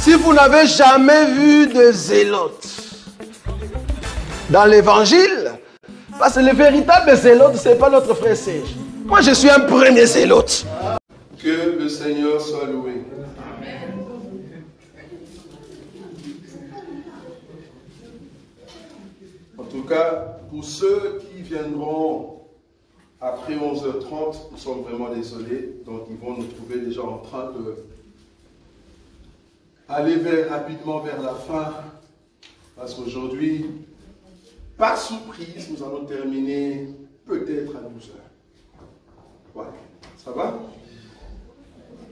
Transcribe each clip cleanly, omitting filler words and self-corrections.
Si vous n'avez jamais vu de zélotes dans l'évangile, parce que le véritable zélote, ce n'est pas notre frère Serge. Moi, je suis un premier zélote. Que le Seigneur soit loué. En tout cas, pour ceux qui viendront après 11h30, nous sommes vraiment désolés. Donc, ils vont nous trouver déjà en train de aller rapidement vers la fin. Parce qu'aujourd'hui, par surprise, nous allons terminer peut-être à 12h. Voilà. Ça va?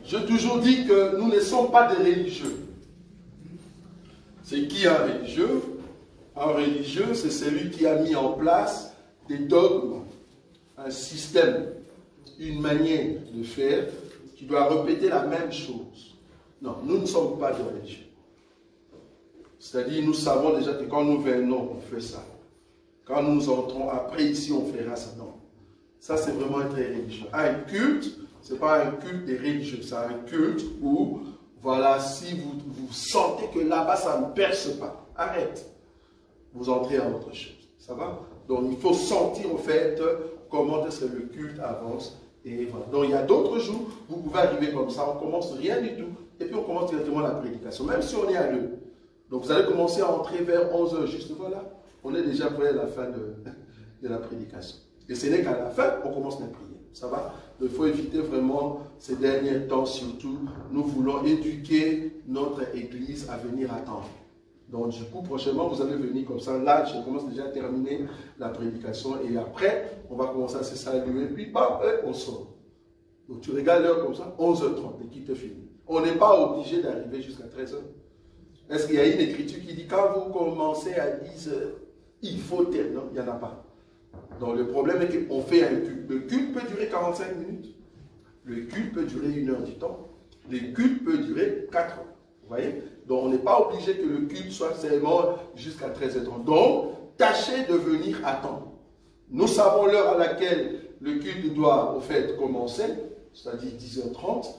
J'ai toujours dit que nous ne sommes pas des religieux. C'est qui un religieux? Un religieux, c'est celui qui a mis en place des dogmes, un système, une manière de faire, qui doit répéter la même chose. Non, nous ne sommes pas des religieux. C'est-à-dire, nous savons déjà que quand nous venons, on fait ça. Quand nous entrons, après ici, on fera ça. Non. Ça, c'est vraiment être religieux. Un culte, ce n'est pas un culte des religieux. C'est un culte où, voilà, si vous sentez que là-bas, ça ne perce pas, arrête. Vous entrez à autre chose. Ça va? Donc, il faut sentir, en fait, comment est-ce que le culte avance. Et voilà. Donc, il y a d'autres jours, vous pouvez arriver comme ça, on commence rien du tout. Et puis, on commence directement la prédication, même si on est à l'heure. Donc, vous allez commencer à entrer vers 11h, juste voilà. On est déjà près à la fin de la prédication. Et ce n'est qu'à la fin, on commence la prière. Ça va? Donc, il faut éviter vraiment ces derniers temps, surtout. Nous voulons éduquer notre Église à venir attendre. Donc, du coup, prochainement, vous allez venir comme ça. Là, je commence déjà à terminer la prédication. Et après, on va commencer à se saluer. Puis, bam, on sort. Donc, tu regardes l'heure comme ça, 11h30, et qui te finit. On n'est pas obligé d'arriver jusqu'à 13h. Est-ce qu'il y a une écriture qui dit, quand vous commencez à 10h, il faut terminer? Non, il n'y en a pas. Donc, le problème est qu'on fait un culte. Le culte peut durer 45 minutes. Le culte peut durer 1 heure du temps. Le culte peut durer 4 heures. Vous voyez? Donc, on n'est pas obligé que le culte soit seulement jusqu'à 13h30. Donc, tâchez de venir à temps. Nous savons l'heure à laquelle le culte doit, au fait, commencer, c'est-à-dire 10h30.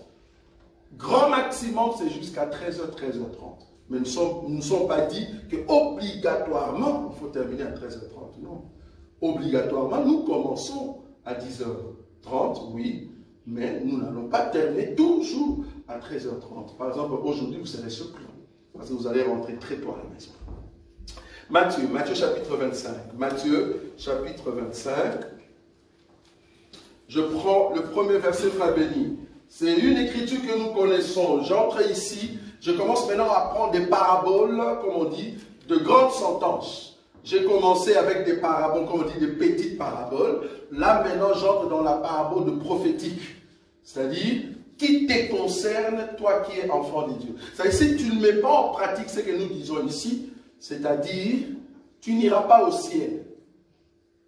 Grand maximum, c'est jusqu'à 13h, 13h30. Mais nous ne sommes pas dit qu'obligatoirement, il faut terminer à 13h30. Non. Obligatoirement, nous commençons à 10h30, oui, mais nous n'allons pas terminer toujours à 13h30. Par exemple, aujourd'hui, vous serez surpris, parce que vous allez rentrer très tôt à la maison. Matthieu chapitre 25. Matthieu chapitre 25. Je prends le premier verset, frère béni. C'est une écriture que nous connaissons. J'entre ici, je commence maintenant à prendre des paraboles, comme on dit, de grandes sentences. J'ai commencé avec des paraboles, comme on dit, des petites paraboles. Là, maintenant, j'entre dans la parabole de prophétique. C'est-à-dire, qui te concerne, toi qui es enfant de Dieu. C'est-à-dire, si tu ne mets pas en pratique ce que nous disons ici, c'est-à-dire, tu n'iras pas au ciel.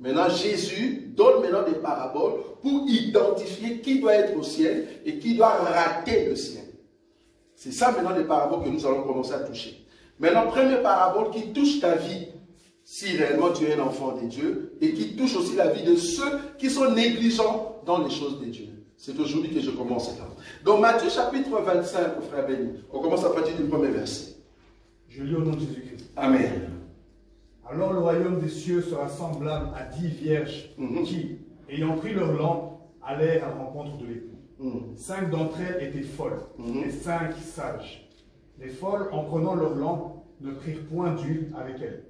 Maintenant, Jésus donne maintenant des paraboles pour identifier qui doit être au ciel et qui doit rater le ciel. C'est ça maintenant les paraboles que nous allons commencer à toucher. Maintenant, première parabole qui touche ta vie, si réellement tu es un enfant de Dieu, et qui touche aussi la vie de ceux qui sont négligents dans les choses de Dieu. C'est aujourd'hui que je commence là. Donc, Matthieu chapitre 25, frère béni. On commence à partir du premier verset. Je lis au nom de Jésus-Christ. Amen. Alors le royaume des cieux sera semblable à 10 vierges qui, ayant pris leur lampe, allèrent à la rencontre de l'époux. 5 d'entre elles étaient folles, et 5 sages. Les folles, en prenant leur lampe, ne prirent point d'huile avec elles.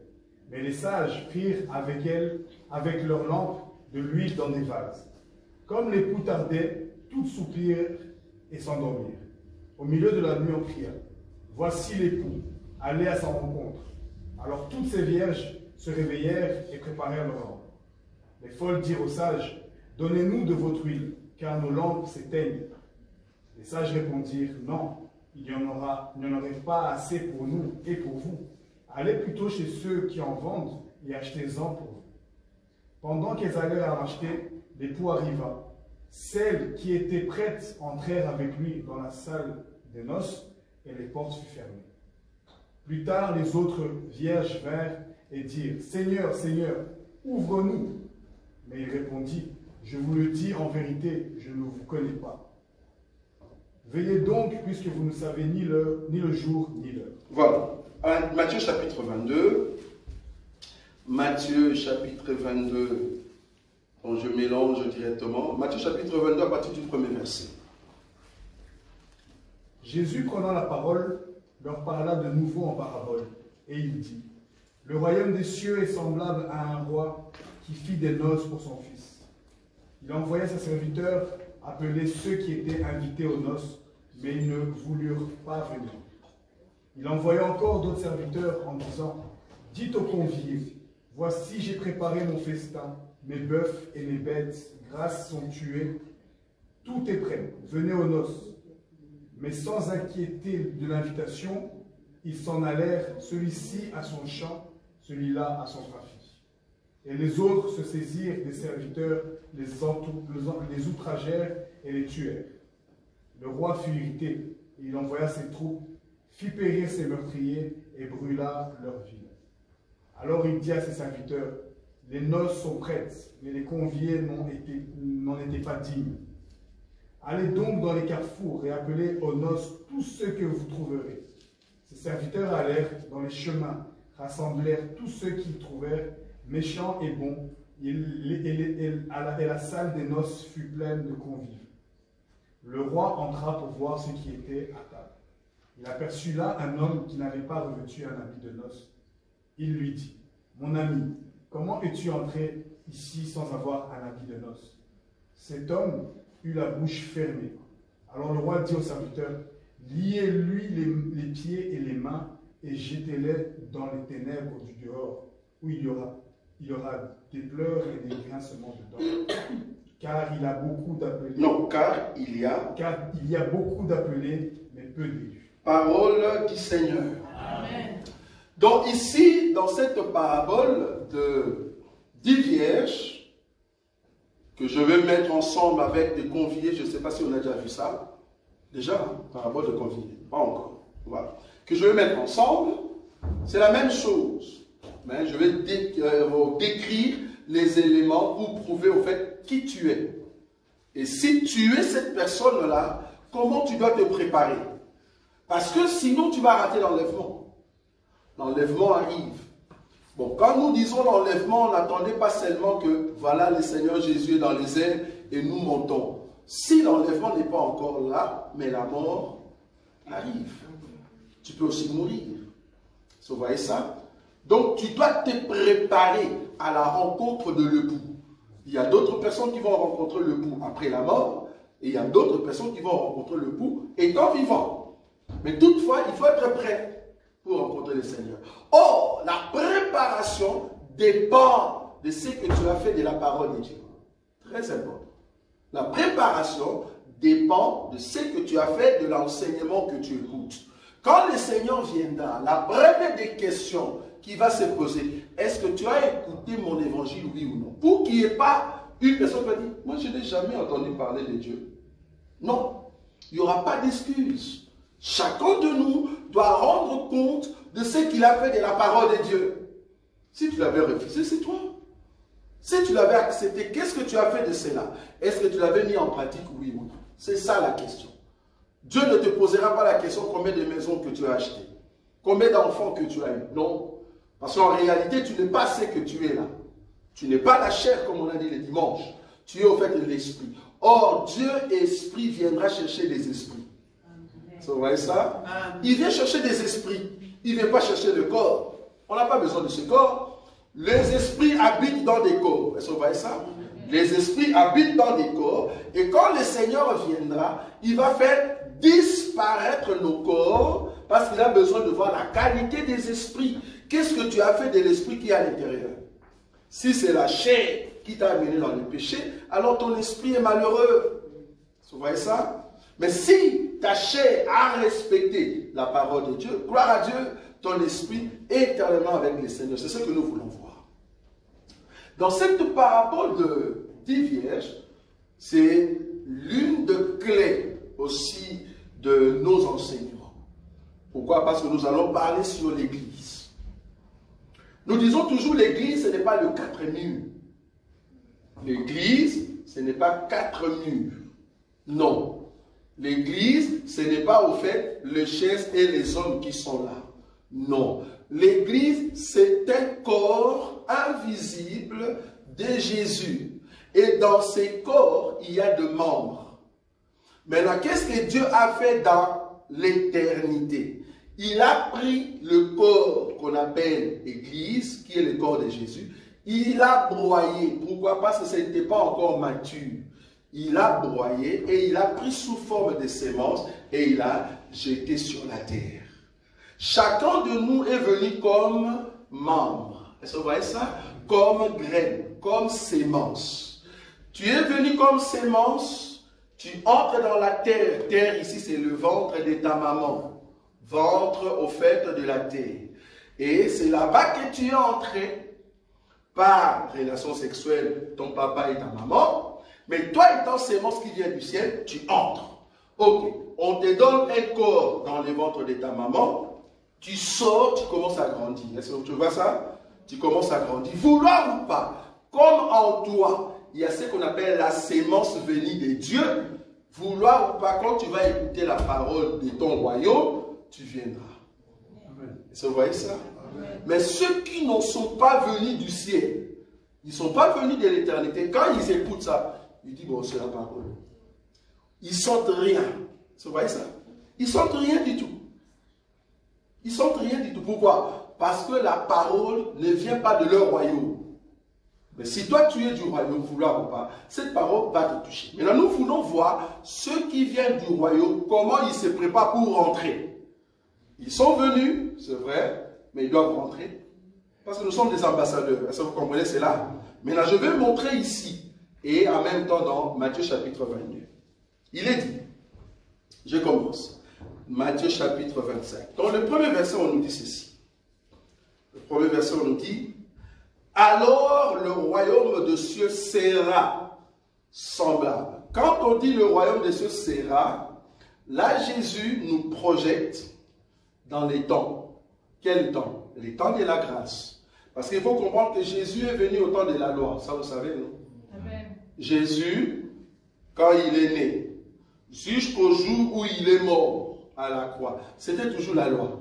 Mais les sages prirent avec leur lampe, de l'huile dans des vases. Comme l'époux tardait, toutes soupirent et s'endormirent. Au milieu de la nuit, on cria. Voici l'époux, allez à sa rencontre. Alors toutes ces vierges se réveillèrent et préparèrent leur lampe. Les folles dirent aux sages, donnez-nous de votre huile, car nos lampes s'éteignent. Les sages répondirent, non, il n'y en aurait pas assez pour nous et pour vous. Allez plutôt chez ceux qui en vendent et achetez-en pour vous. Pendant qu'elles allèrent en acheter, l'époux arriva. Celles qui étaient prêtes entrèrent avec lui dans la salle des noces et les portes furent fermées. Plus tard, les autres vierges vinrent et dirent, Seigneur, Seigneur, ouvre-nous. Mais il répondit, je vous le dis en vérité, je ne vous connais pas. Veillez donc, puisque vous ne savez ni le jour ni l'heure. Voilà. Matthieu chapitre 22. Matthieu chapitre 22. Bon, je mélange directement. Matthieu chapitre 22 à partir du premier verset. Jésus, prenant la parole, leur parla de nouveau en parabole, et il dit, « Le royaume des cieux est semblable à un roi qui fit des noces pour son fils. Il envoya ses serviteurs appeler ceux qui étaient invités aux noces, mais ils ne voulurent pas venir. Il envoya encore d'autres serviteurs en disant, « Dites aux convives, voici j'ai préparé mon festin, mes bœufs et mes bêtes grasses sont tués, tout est prêt, venez aux noces. » Mais sans inquiéter de l'invitation, ils s'en allèrent, celui-ci à son champ, celui-là à son trafic. Et les autres se saisirent des serviteurs, les outragèrent et les tuèrent. Le roi fut irrité, et il envoya ses troupes, fit périr ses meurtriers et brûla leur ville. Alors il dit à ses serviteurs, « Les noces sont prêtes, mais les conviés n'en étaient pas dignes. Allez donc dans les carrefours et appelez aux noces tous ceux que vous trouverez. » Ses serviteurs allèrent dans les chemins, rassemblèrent tous ceux qu'ils trouvèrent, méchants et bons, et la salle des noces fut pleine de convives. Le roi entra pour voir ceux qui étaient à table. Il aperçut là un homme qui n'avait pas revêtu un habit de noces. Il lui dit, « Mon ami, comment es-tu entré ici sans avoir un habit de noces ?» Cet homme eut la bouche fermée. Alors le roi dit aux serviteurs, « Liez-lui les pieds et les mains et jetez-les dans les ténèbres du dehors, où il y aura des pleurs et des grincements dedans. Car il a beaucoup d'appelés. » Non, car il y a beaucoup d'appelés, mais peu d'élus. Parole du Seigneur. Amen. Donc ici, dans cette parabole de 10 vierges, que je vais mettre ensemble avec des conviés, je ne sais pas si on a déjà vu ça. Déjà, hein, parabole de conviés, pas encore. Voilà. Que je vais mettre ensemble, c'est la même chose. Mais je vais décrire les éléments pour prouver au fait qui tu es. Et si tu es cette personne-là, comment tu dois te préparer? Parce que sinon tu vas rater l'enlèvement. L'enlèvement arrive. Bon, quand nous disons l'enlèvement, on n'attendait pas seulement que voilà, le Seigneur Jésus est dans les airs et nous montons. Si l'enlèvement n'est pas encore là, mais la mort arrive. Tu peux aussi mourir. Vous voyez ça? Donc tu dois te préparer à la rencontre de l'époux. Il y a d'autres personnes qui vont rencontrer l'époux après la mort, et il y a d'autres personnes qui vont rencontrer l'époux étant vivant. Mais toutefois, il faut être prêt pour rencontrer le Seigneur. Or, la préparation dépend de ce que tu as fait de la parole de Dieu. Très important. La préparation dépend de ce que tu as fait de l'enseignement que tu écoutes. Quand le Seigneur viendra, la première des questions qui va se poser, est-ce que tu as écouté mon évangile, oui ou non? Pour qu'il n'y ait pas une personne qui va dire, moi je n'ai jamais entendu parler de Dieu. Non, il n'y aura pas d'excuse. Chacun de nous doit rendre compte de ce qu'il a fait de la parole de Dieu. Si tu l'avais refusé, c'est toi. Si tu l'avais accepté, qu'est-ce que tu as fait de cela? Est-ce que tu l'avais mis en pratique, oui ou non? C'est ça la question. Dieu ne te posera pas la question combien de maisons que tu as achetées, combien d'enfants que tu as eu. Non. Parce qu'en réalité, tu n'es pas ce que tu es là. Tu n'es pas la chair, comme on a dit le dimanche. Tu es au fait de l'esprit. Or, Dieu, esprit, viendra chercher des esprits. Vous voyez ça? Il vient chercher des esprits. Il ne vient pas chercher le corps. On n'a pas besoin de ce corps. Les esprits habitent dans des corps. Est-ce que vous voyez ça? Les esprits habitent dans des corps. Et quand le Seigneur viendra, il va faire disparaître nos corps parce qu'il a besoin de voir la qualité des esprits. Qu'est-ce que tu as fait de l'esprit qui est à l'intérieur? Si c'est la chair qui t'a amené dans le péché, alors ton esprit est malheureux. Vous voyez ça? Mais si ta chair a respecté la parole de Dieu, gloire à Dieu, ton esprit est éternellement avec le Seigneur. C'est ce que nous voulons voir. Dans cette parabole de 10 vierges, c'est l'une des clés aussi de nos enseignements. Pourquoi? Parce que nous allons parler sur l'Église. Nous disons toujours l'Église, ce n'est pas le 4 murs. L'Église, ce n'est pas 4 murs. Non. L'église, ce n'est pas au fait les chaises et les hommes qui sont là. Non. L'église, c'est un corps invisible de Jésus. Et dans ces corps, il y a des membres. Maintenant, qu'est-ce que Dieu a fait dans l'éternité? Il a pris le corps qu'on appelle Église, qui est le corps de Jésus. Il l'a broyé. Pourquoi? Parce que ce n'était pas encore mature. Il a broyé et il a pris sous forme de sémence et il a jeté sur la terre. Chacun de nous est venu comme membre. Est-ce que vous voyez ça? Comme graine, comme sémence. Tu es venu comme sémence, tu entres dans la terre. Terre ici, c'est le ventre de ta maman. Ventre au fait de la terre. Et c'est là-bas que tu es entré par relation sexuelle, ton papa et ta maman. Mais toi étant sémence qui vient du ciel, tu entres. Ok, on te donne un corps dans le ventre de ta maman, tu sors, tu commences à grandir. Est-ce que tu vois ça? Tu commences à grandir. Vouloir ou pas, comme en toi, il y a ce qu'on appelle la sémence venue de Dieu. Vouloir ou pas, quand tu vas écouter la parole de ton royaume, tu viendras. Est-ce que vous voyez ça? Amen. Mais ceux qui ne sont pas venus du ciel, ils ne sont pas venus de l'éternité, quand ils écoutent ça, ils disent, bon, c'est la parole. Ils sentent rien. Vous voyez ça? Ils sentent rien du tout. Ils sentent rien du tout. Pourquoi? Parce que la parole ne vient pas de leur royaume. Mais si toi tu es du royaume, vouloir ou pas, cette parole va te toucher. Maintenant, nous voulons voir ceux qui viennent du royaume, comment ils se préparent pour rentrer. Ils sont venus, c'est vrai, mais ils doivent rentrer. Parce que nous sommes des ambassadeurs. Est-ce que vous comprenez cela? Maintenant, je vais montrer ici. Et en même temps dans Matthieu chapitre 22. Il est dit, je commence, Matthieu chapitre 25. Dans le premier verset, on nous dit ceci. Le premier verset, on nous dit, alors le royaume des cieux sera semblable. Quand on dit le royaume des cieux sera, là Jésus nous projette dans les temps. Quel temps? Les temps de la grâce. Parce qu'il faut comprendre que Jésus est venu au temps de la loi. Ça, vous savez, non? Amen. Jésus, quand il est né, jusqu'au jour où il est mort à la croix, c'était toujours la loi.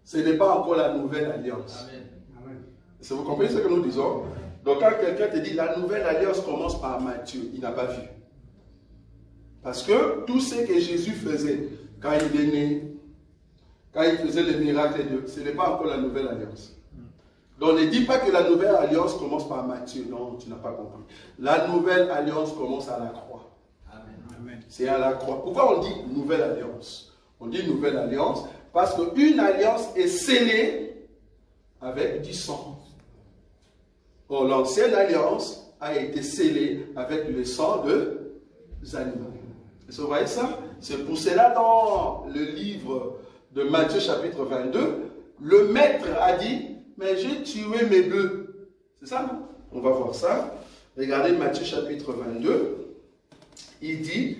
Ce n'est pas encore la nouvelle alliance. Amen. Amen. Est-ce que vous comprenez ce que nous disons? Donc quand quelqu'un te dit la nouvelle alliance commence par Matthieu, il n'a pas vu. Parce que tout ce que Jésus faisait quand il est né, quand il faisait les miracles, ce n'est pas encore la nouvelle alliance. Donc ne dis pas que la nouvelle alliance commence par Matthieu. Non, tu n'as pas compris. La nouvelle alliance commence à la croix. Amen. C'est à la croix. Pourquoi on dit nouvelle alliance? On dit nouvelle alliance parce qu'une alliance est scellée avec du sang. Or, l'ancienne alliance a été scellée avec le sang des animaux. Vous voyez ça? C'est pour cela dans le livre de Matthieu chapitre 22, le maître a dit, mais j'ai tué mes bœufs. C'est ça, non? On va voir ça. Regardez Matthieu chapitre 22. Il dit,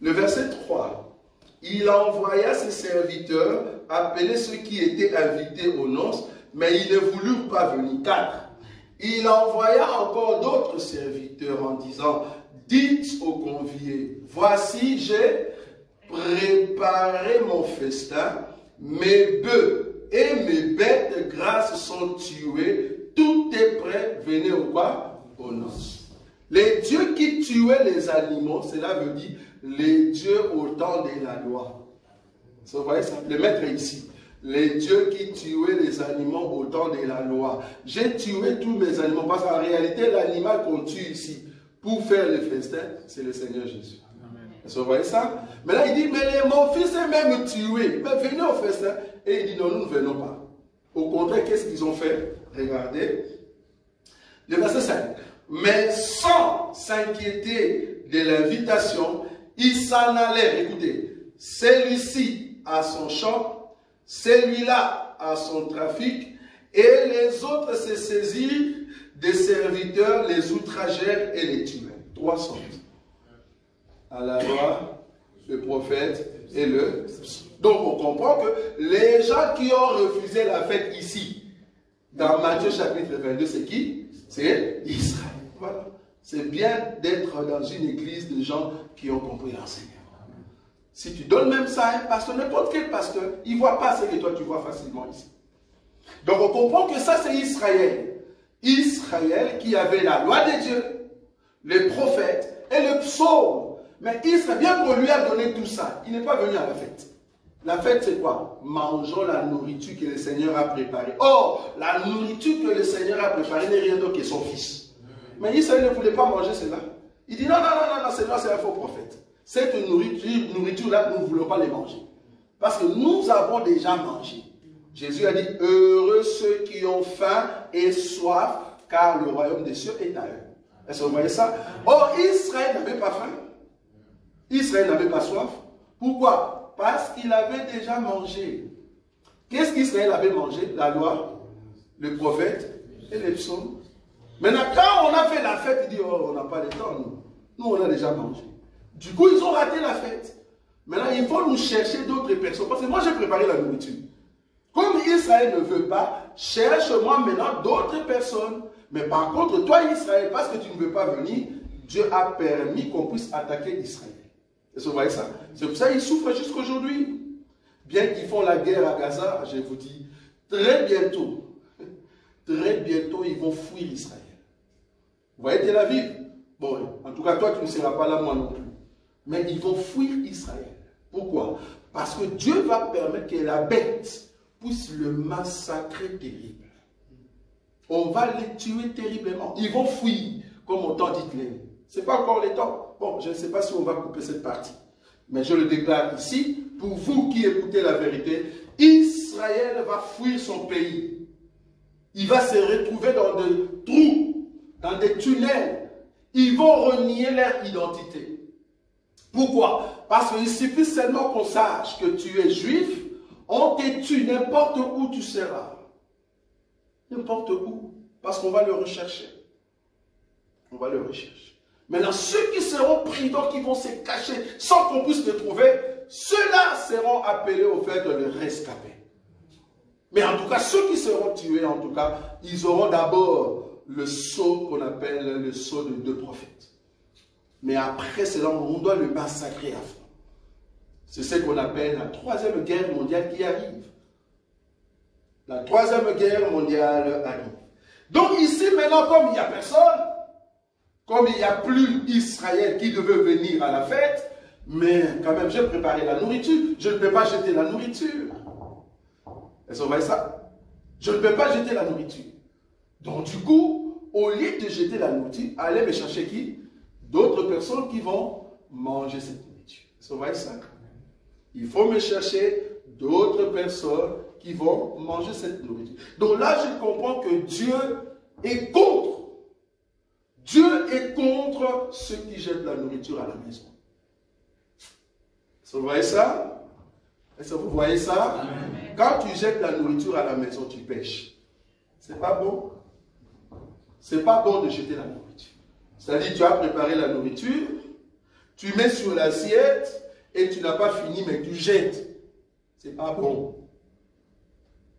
le verset 3, il envoya ses serviteurs appeler ceux qui étaient invités aux noces, mais ils ne voulurent pas venir. 4. Il envoya encore d'autres serviteurs en disant, dites aux conviés, voici j'ai préparé mon festin, mes bœufs et mes bêtes grasses sont tuées, tout est prêt, venez au quoi? Aux noces. Les dieux qui tuaient les animaux, cela veut dire les dieux au temps de la loi. Vous voyez ça? Le maître est ici. Les dieux qui tuaient les animaux au temps de la loi. J'ai tué tous mes animaux parce qu'en réalité, l'animal qu'on tue ici pour faire le festin, c'est le Seigneur Jésus. Vous voyez ça? Mais là, il dit, mais mon fils est même tué. Mais venez au festin. Et il dit, non, nous ne venons pas. Au contraire, qu'est-ce qu'ils ont fait? Regardez. Le verset 5. Mais sans s'inquiéter de l'invitation, ils s'en allèrent. Écoutez, celui-ci a son champ, celui-là a son trafic, et les autres se saisirent des serviteurs, les outragèrent et les tuèrent. 3 sortes. À la loi, le prophète et le... Donc on comprend que les gens qui ont refusé la fête ici, dans Matthieu chapitre 22, c'est qui? C'est Israël. Voilà. C'est bien d'être dans une église de gens qui ont compris l'enseignement. Si tu donnes même ça à un pasteur, n'importe quel pasteur, il ne voit pas ce que toi tu vois facilement ici. Donc on comprend que ça c'est Israël. Israël qui avait la loi de Dieu, les prophètes et le psaume. Mais Israël, bien qu'on lui a donné tout ça, il n'est pas venu à la fête. La fête c'est quoi? Mangeons la nourriture que le Seigneur a préparée. Or, la nourriture que le Seigneur a préparée n'est rien d'autre que son fils. Mais Israël ne voulait pas manger cela. Il dit non, Seigneur, c'est un faux prophète. Cette nourriture-là, nous ne voulons pas les manger. Parce que nous avons déjà mangé. Jésus a dit, heureux ceux qui ont faim et soif, car le royaume des cieux est à eux. Est-ce que vous voyez ça? Or, Israël n'avait pas faim. Israël n'avait pas soif. Pourquoi? Parce qu'il avait déjà mangé. Qu'est-ce qu'Israël avait mangé? La loi, le prophète et les psaumes. Maintenant, quand on a fait la fête, il dit, oh, on n'a pas le temps, nous. Nous, on a déjà mangé. Du coup, ils ont raté la fête. Maintenant, il faut nous chercher d'autres personnes. Parce que moi, j'ai préparé la nourriture. Comme Israël ne veut pas, cherche-moi maintenant d'autres personnes. Mais par contre, toi, Israël, parce que tu ne veux pas venir, Dieu a permis qu'on puisse attaquer Israël. Est-ce que vous voyez ça? C'est pour ça qu'ils souffrent jusqu'à aujourd'hui. Bien qu'ils font la guerre à Gaza, je vous dis, très bientôt, ils vont fuir Israël. Vous voyez Tel Aviv? Bon, en tout cas, toi, tu ne seras pas là, moi non plus. Mais ils vont fuir Israël. Pourquoi? Parce que Dieu va permettre que la bête puisse le massacrer terrible. On va les tuer terriblement. Ils vont fuir, comme au temps d'Hitler. Ce n'est pas encore le temps. Bon, je ne sais pas si on va couper cette partie. Mais je le déclare ici, pour vous qui écoutez la vérité, Israël va fuir son pays. Il va se retrouver dans des trous, dans des tunnels. Ils vont renier leur identité. Pourquoi? Parce qu'il suffit seulement qu'on sache que tu es juif, on te tue n'importe où tu seras. N'importe où. Parce qu'on va le rechercher. On va le rechercher. Maintenant, ceux qui seront pris, donc qui vont se cacher sans qu'on puisse les trouver, ceux-là seront appelés au fait de les rescaper. Mais en tout cas, ceux qui seront tués, en tout cas, ils auront d'abord le sceau qu'on appelle le sceau de deux prophètes. Mais après cela, on doit le massacrer à fond. C'est ce qu'on appelle la troisième guerre mondiale qui arrive. La troisième guerre mondiale arrive. Donc ici, maintenant, comme il n'y a personne, comme il n'y a plus Israël qui devait venir à la fête, mais quand même, j'ai préparé la nourriture. Je ne peux pas jeter la nourriture. Est-ce que vous voyez ça? Je ne peux pas jeter la nourriture. Donc du coup, au lieu de jeter la nourriture, allez me chercher qui? D'autres personnes qui vont manger cette nourriture. Est-ce que vous voyez ça? Il faut me chercher d'autres personnes qui vont manger cette nourriture. Donc là, je comprends que Dieu est contre. Dieu est contre ceux qui jettent la nourriture à la maison. Est-ce que vous voyez ça? Est-ce que vous voyez ça? Amen. Quand tu jettes la nourriture à la maison, tu pêches. C'est pas bon. C'est pas bon de jeter la nourriture. C'est-à-dire, tu as préparé la nourriture, tu mets sur l'assiette et tu n'as pas fini, mais tu jettes. C'est pas bon.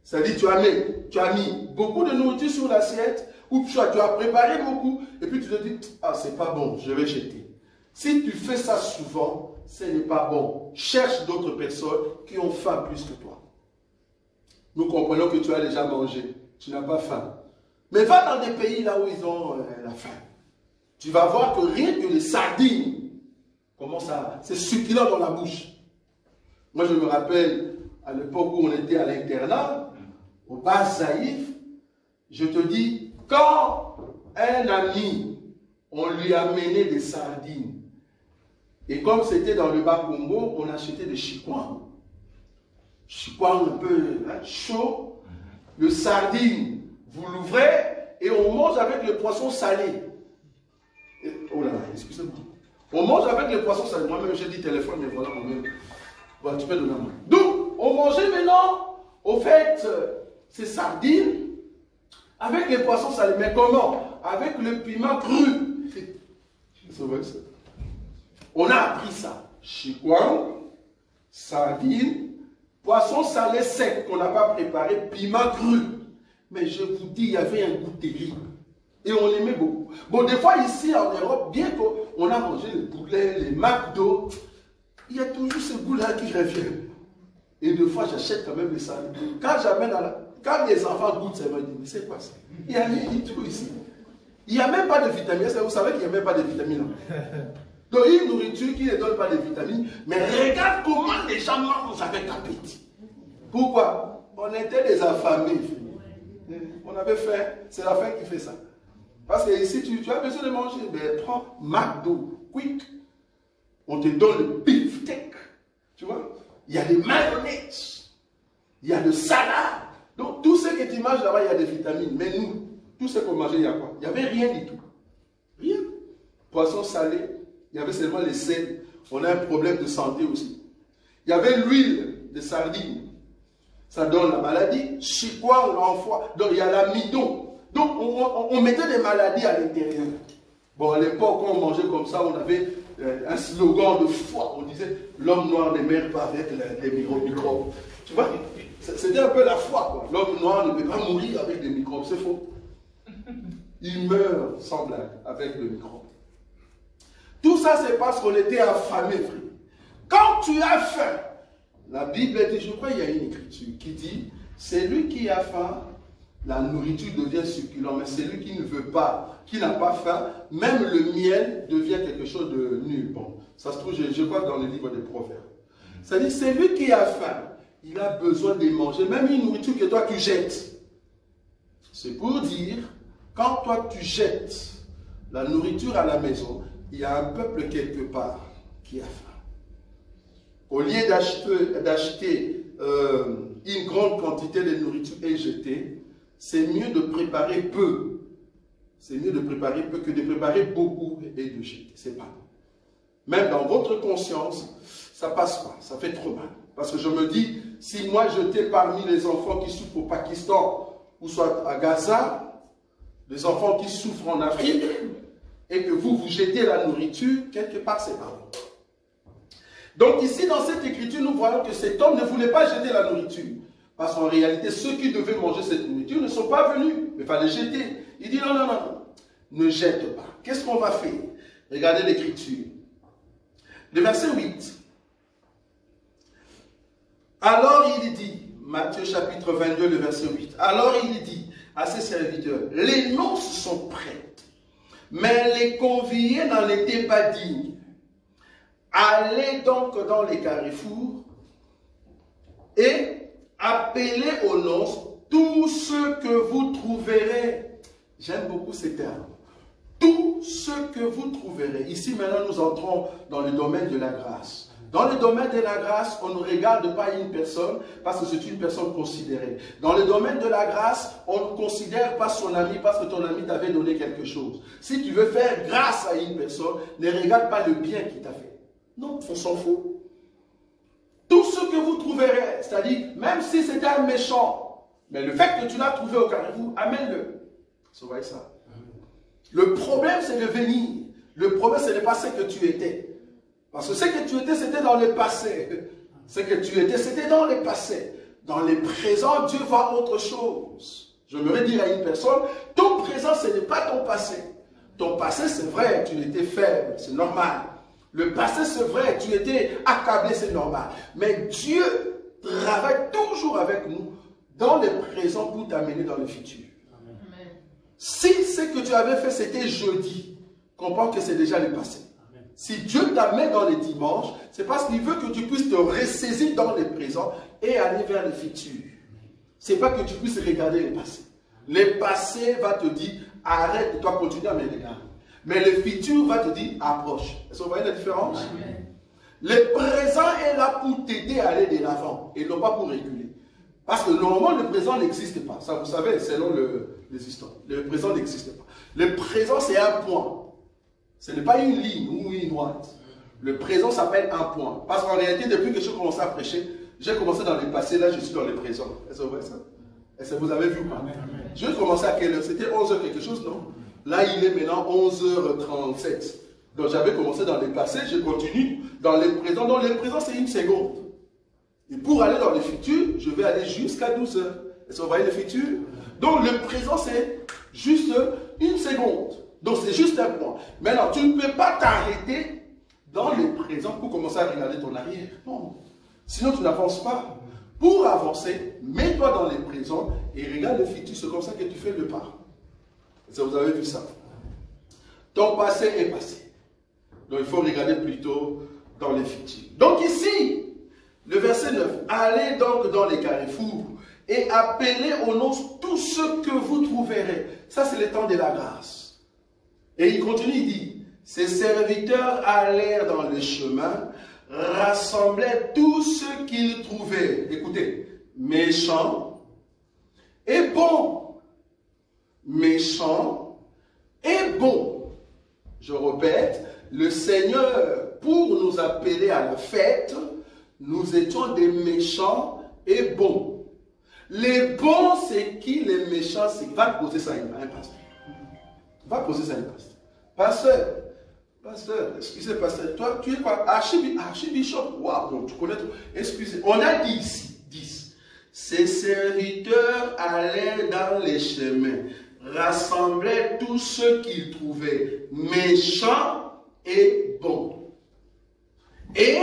C'est-à-dire, tu as mis beaucoup de nourriture sur l'assiette, ou tu as préparé beaucoup, et puis tu te dis, ah, c'est pas bon, je vais jeter. Si tu fais ça souvent, ce n'est pas bon. Cherche d'autres personnes qui ont faim plus que toi. Nous comprenons que tu as déjà mangé, tu n'as pas faim. Mais va dans des pays là où ils ont la faim. Tu vas voir que rien que les sardines, comment ça, c'est succulent dans la bouche. Moi, je me rappelle, à l'époque où on était à l'internat, au Bas Zaïf, je te dis, quand un ami, on lui a amené des sardines, et comme c'était dans le Bas-Congo, on achetait des chikwang. Chikwang un peu chaud. Le sardine, vous l'ouvrez, et on mange avec le poisson salé. Oh là là, excusez-moi. On mange avec le poisson salé. Moi-même, j'ai dit téléphone, mais voilà, moi-même. Bon, tu peux donner à moi. Donc, on mangeait maintenant, au fait, ces sardines, avec les poissons salés. Mais comment? Avec le piment cru. C'est vrai ça. On a appris ça. Chikwang, sardines, poisson salé sec qu'on n'a pas préparé, piment cru. Mais je vous dis, il y avait un goût terrible. Et on aimait beaucoup. Bon, des fois ici en Europe, bien qu'on a mangé le poulet, les McDo, il y a toujours ce goût-là qui revient. Et deux fois, j'achète quand même les salades. Quand les enfants goûtent, ça me dit, mais c'est quoi ça? Il n'y a rien du tout ici. Il n'y a même pas de vitamines. Vous savez qu'il n'y a même pas de vitamines. Donc, une nourriture qui ne donne pas de vitamines. Mais regarde comment les gens mangent avec appétit. Pourquoi? On était des affamés. On avait faim. C'est la faim qui fait ça. Parce que ici, tu as besoin de manger. Mais prends McDo, Quick. On te donne le beefsteak. Tu vois? Il y a des mayonnaises. Il y a de salade. Donc, tout ce que tu manges là-bas, il y a des vitamines. Mais nous, tout ce qu'on mangeait, il y a quoi? Il n'y avait rien du tout. Rien. Poisson salé, il y avait seulement les sels. On a un problème de santé aussi. Il y avait l'huile de sardine. Ça donne la maladie. Chicois, on l'enfoie. Donc, il y a l'amidon. Donc, on mettait des maladies à l'intérieur. Bon, à l'époque, quand on mangeait comme ça, on avait un slogan de foi. On disait, l'homme noir ne meurt pas avec les microbes. Tu vois, c'était un peu la foi. L'homme noir ne peut pas mourir avec des microbes. C'est faux. Il meurt sans blague avec le microbe. Tout ça, c'est parce qu'on était affamés, frère. Quand tu as faim, la Bible dit, je crois qu'il y a une écriture qui dit, c'est lui qui a faim, la nourriture devient succulente, mais c'est lui qui ne veut pas, qui n'a pas faim, même le miel devient quelque chose de nul. Bon, ça se trouve, je crois dans le livre des Proverbes. C'est-à-dire, c'est lui qui a faim, il a besoin de manger, même une nourriture que toi tu jettes. C'est pour dire, quand toi tu jettes la nourriture à la maison, il y a un peuple quelque part qui a faim. Au lieu d'acheter une grande quantité de nourriture et jeter, c'est mieux de préparer peu. C'est mieux de préparer peu que de préparer beaucoup et de jeter. C'est pas bon. Même dans votre conscience, ça passe pas. Ça fait trop mal. Parce que je me dis, si moi j'étais parmi les enfants qui souffrent au Pakistan, ou soit à Gaza, les enfants qui souffrent en Afrique, et que vous jetez la nourriture, quelque part c'est pas bon. Donc ici, dans cette écriture, nous voyons que cet homme ne voulait pas jeter la nourriture. Parce qu'en réalité, ceux qui devaient manger cette nourriture ne sont pas venus. Mais il fallait jeter. Il dit non, non, non, non. Ne jette pas. Qu'est-ce qu'on va faire? Regardez l'écriture. Le verset 8. Alors il dit, Matthieu chapitre 22, le verset 8. Alors il dit à ses serviteurs, les noces sont prêtes, mais les conviés n'en étaient pas dignes. Allez donc dans les carrefours et appelez aux noces tous ceux que vous trouverez. J'aime beaucoup ces termes. Tous ceux que vous trouverez. Ici maintenant nous entrons dans le domaine de la grâce. Dans le domaine de la grâce, on ne regarde pas une personne parce que c'est une personne considérée. Dans le domaine de la grâce, on ne considère pas son ami parce que ton ami t'avait donné quelque chose. Si tu veux faire grâce à une personne, ne regarde pas le bien qu'il t'a fait. Non, on s'en fout. Tout ce que vous trouverez, c'est-à-dire, même si c'était un méchant, mais le fait que tu l'as trouvé au carrefour, amène-le. Vous voyez ça? Le problème, c'est de venir. Le problème, ce n'est pas ce que tu étais. Parce que ce que tu étais, c'était dans le passé. Ce que tu étais, c'était dans le passé. Dans le présent, Dieu voit autre chose. Je me dire à une personne, ton présent, ce n'est pas ton passé. Ton passé, c'est vrai, tu étais faible, c'est normal. Le passé, c'est vrai, tu étais accablé, c'est normal. Mais Dieu travaille toujours avec nous dans le présent pour t'amener dans le futur. Amen. Si ce que tu avais fait, c'était jeudi, comprends que c'est déjà le passé. Amen. Si Dieu t'amène dans les dimanches, c'est parce qu'il veut que tu puisses te ressaisir dans le présent et aller vers le futur. Ce n'est pas que tu puisses regarder le passé. Le passé va te dire, arrête, toi continue à me regarder. Mais le futur va te dire, approche. Est-ce que vous voyez la différence? Amen. Le présent est là pour t'aider à aller de l'avant et non pas pour réguler. Parce que normalement, le présent n'existe pas. Ça, vous savez, selon les histoires. Le présent n'existe pas. Le présent, c'est un point. Ce n'est pas une ligne ou une droite. Le présent s'appelle un point. Parce qu'en réalité, depuis que j'ai commencé à prêcher, j'ai commencé dans le passé, là je suis dans le présent. Est-ce que vous voyez ça? Est-ce que vous avez vu ou pas? J'ai commencé à quelle heure? C'était 11h quelque chose, non? Là, il est maintenant 11h37. Donc, j'avais commencé dans le passé, je continue dans le présent. Dans le présent, c'est une seconde. Et pour aller dans le futur, je vais aller jusqu'à 12h. Est-ce que vous voyez le futur? Donc, le présent, c'est juste une seconde. Donc, c'est juste un point. Maintenant, tu ne peux pas t'arrêter dans le présent pour commencer à regarder ton arrière. Non. Sinon, tu n'avances pas. Pour avancer, mets-toi dans le présent et regarde le futur. C'est comme ça que tu fais le pas. Vous avez vu ça. Ton passé est passé. Donc, il faut regarder plutôt dans le futur. Donc ici, le verset 9. Allez donc dans les carrefours et appelez au nom tous ceux que vous trouverez. Ça, c'est le temps de la grâce. Et il continue, il dit, ses serviteurs allèrent dans le chemin, rassemblaient tous ceux qu'ils trouvaient. Écoutez, méchants et bons. Méchants et bons. Je répète, le Seigneur, pour nous appeler à la fête, nous étions des méchants et bons. Les bons, c'est qui? Les méchants, c'est... Va poser ça à un pasteur. Va poser ça à un pasteur. Pasteur, excusez, pasteur, toi, tu es quoi? Archibishop? Waouh, donc tu connais tout. Excusez, on a dit ici, 10. Ses serviteurs allaient dans les chemins, rassemblaient tous ceux qu'ils trouvaient, méchants et bons. Et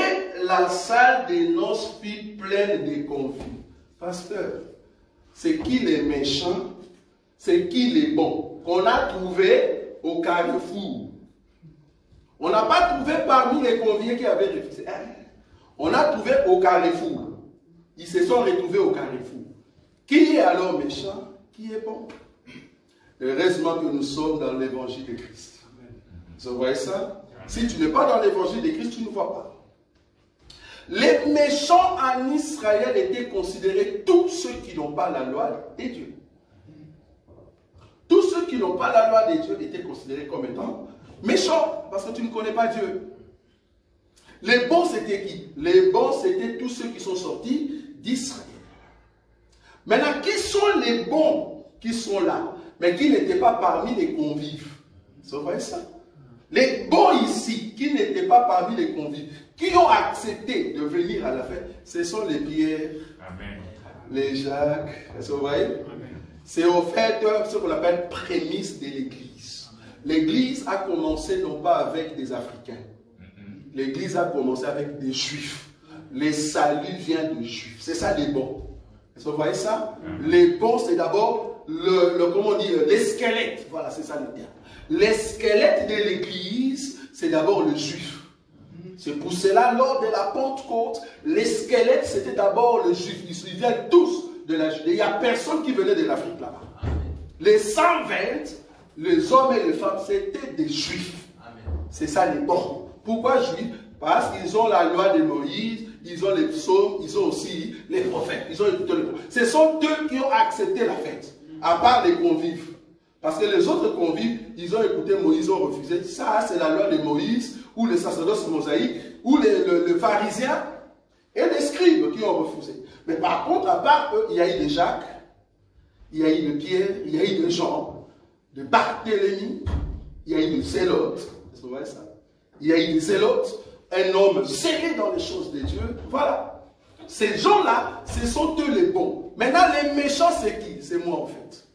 la salle des noces fut pleine de convives. Pasteur, c'est qui les méchants? C'est qui les bons? Qu'on a trouvé au carrefour. On n'a pas trouvé parmi les conviés qui avaient refusé. On a trouvé au carrefour. Ils se sont retrouvés au carrefour. Qui est alors méchant? Qui est bon? Heureusement que nous sommes dans l'évangile de Christ. Vous voyez ça? Si tu n'es pas dans l'évangile de Christ, tu ne vois pas. Les méchants en Israël étaient considérés tous ceux qui n'ont pas la loi de Dieu. Tous ceux qui n'ont pas la loi de Dieu étaient considérés comme étant méchants, parce que tu ne connais pas Dieu. Les bons, c'était qui? Les bons, c'était tous ceux qui sont sortis d'Israël. Maintenant, qui sont les bons qui sont là, mais qui n'étaient pas parmi les convives? Vous voyez ça? Les bons ici, qui n'étaient pas parmi les convives, qui ont accepté de venir à la fête, ce sont les Pierre, Amen, les Jacques. Vous voyez? C'est au fait ce qu'on appelle prémisse de l'Église. L'Église a commencé non pas avec des Africains. L'Église a commencé avec des Juifs. Les saluts viennent des Juifs. C'est ça les bons. Vous voyez ça? Les bons, c'est d'abord comment on dit, les squelettes. Voilà, c'est ça le terme. Les squelettes de l'Église, c'est d'abord le Juif. C'est pour cela, lors de la Pentecôte, les squelettes, c'était d'abord le Juif. Ils viennent tous de la Judée. Il n'y a personne qui venait de l'Afrique là-bas. Les 120, les hommes et les femmes, c'était des Juifs. C'est ça les bons. Pourquoi Juifs? Parce qu'ils ont la loi de Moïse, ils ont les psaumes, ils ont aussi les prophètes. Ils ont écouté les prophètes. Ce sont eux qui ont accepté la fête, à part les convives. Parce que les autres convives, ils ont écouté Moïse, ils ont refusé. Ça, c'est la loi de Moïse, ou les sacerdoces mosaïques, ou les pharisiens, et les scribes qui ont refusé. Mais par contre, à part eux, il y a eu de Jacques, il y a eu de Pierre, il y a eu de Jean, de Barthélemy, il y a eu de Zélote. Vous voyez ça? Il y a eu des Zélotes, un homme serré dans les choses de Dieu. Voilà. Ces gens-là, ce sont eux les bons. Maintenant, les méchants, c'est qui? C'est moi en fait.